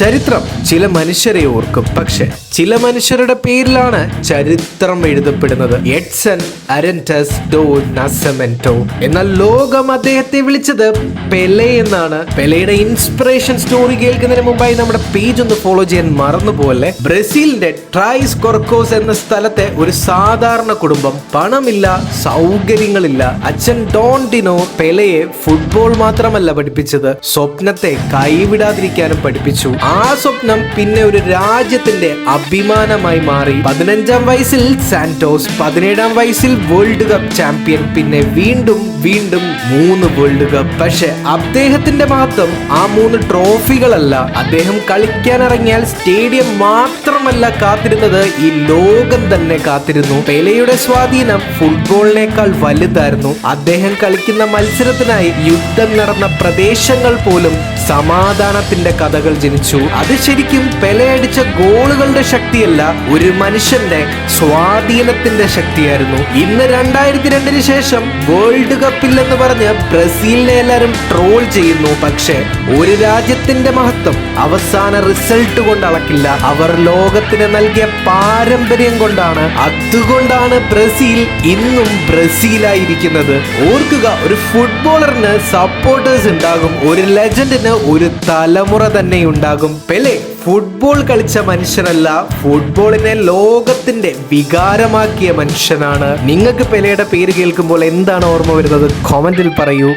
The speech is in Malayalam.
ചരിത്രം ചില മനുഷ്യരെ ഓർക്കും, പക്ഷെ ചില മനുഷ്യരുടെ പേരിലാണ് ചരിത്രം എഴുതപ്പെടുന്നത്. എഡ്സൺ അരന്റസ് ഡോ നാസമെന്റോ. എന്നാൽ ലോകം അദ്ദേഹത്തെ വിളിച്ചത് പെലെ എന്നാണ്. പെലെയുടെ ഇൻസ്പിറേഷൻ സ്റ്റോറി കേൾക്കുന്നതിന് മുമ്പായി നമ്മുടെ പേജ് ഒന്ന് ഫോളോ ചെയ്യാൻ മറന്നുപോലെ. ബ്രസീലിന്റെ ട്രൈസ് കൊർക്കോസ് എന്ന സ്ഥലത്തെ ഒരു സാധാരണ കുടുംബം, പണമില്ല, സൗകര്യങ്ങളില്ല. അച്ഛൻ ഡോൺ ഡിനോ പെലെയെ ഫുട്ബോൾ മാത്രമല്ല പഠിപ്പിച്ചത്, സ്വപ്നത്തെ കൈവിടാതിരിക്കാനും പഠിപ്പിച്ചു. ആ സ്വപ്നം പിന്നെ ഒരു രാജ്യത്തിന്റെ അഭിമാനമായി മാറി. 15-ാം വയസ്സിൽ സാന്റോസ്, 17-ാം വയസ്സിൽ വേൾഡ് കപ്പ് ചാമ്പ്യൻ, പിന്നെ വീണ്ടും 3 വേൾഡ് കപ്പ്. പക്ഷെ അദ്ദേഹത്തിന്റെ മഹത്വം ആ 3 ട്രോഫികളല്ല. അദ്ദേഹം കളിക്കാൻ ഇറങ്ങിയാൽ സ്റ്റേഡിയം മാത്രമല്ല കാത്തിരുന്നത്, ഈ ലോകം തന്നെ കാത്തിരുന്നു. പെലെയുടെ സ്വാധീനം ഫുട്ബോളിനേക്കാൾ വലുതായിരുന്നു. അദ്ദേഹം കളിക്കുന്ന മത്സരത്തിനായി യുദ്ധം നടന്ന പ്രദേശങ്ങൾ പോലും സമാധാനത്തിന്റെ കഥകൾ ജനിച്ചു. അത് ശരിക്കും പെലെ അടിച്ച ഗോളുകളുടെ ശക്തിയല്ല, ഒരു മനുഷ്യന്റെ സ്വാധീനത്തിന്റെ ശക്തിയായിരുന്നു. ഇന്ന് 2002 ശേഷം വേൾഡ് കപ്പിൽ എന്ന് പറഞ്ഞ് ബ്രസീലിനെ എല്ലാവരും ട്രോൾ ചെയ്യുന്നു. പക്ഷെ ഒരു രാജ്യത്തിന്റെ മഹത്വം അവസാന റിസൾട്ട് കൊണ്ട് അളക്കില്ല, അവർ ലോകത്തിന് നൽകിയ പാരമ്പര്യം കൊണ്ടാണ്. അതുകൊണ്ടാണ് ബ്രസീൽ ഇന്നും ബ്രസീലായിരിക്കുന്നത്. ഓർക്കുക, ഒരു ഫുട്ബോളറിന് സപ്പോർട്ടേഴ്സ് ഉണ്ടാകും, ഒരു ലെജൻഡിന് ഒരു തലമുറ തന്നെ ഉണ്ടാകും. പെലെ ഫുട്ബോൾ കളിച്ച മനുഷ്യനല്ല, ഫുട്ബോളിനെ ലോകത്തിന്റെ വികാരമാക്കിയ മനുഷ്യനാണ്. നിങ്ങൾക്ക് പെലെയുടെ പേര് കേൾക്കുമ്പോൾ എന്താണ് ഓർമ്മ വരുന്നത്? കമന്റിൽ പറയൂ.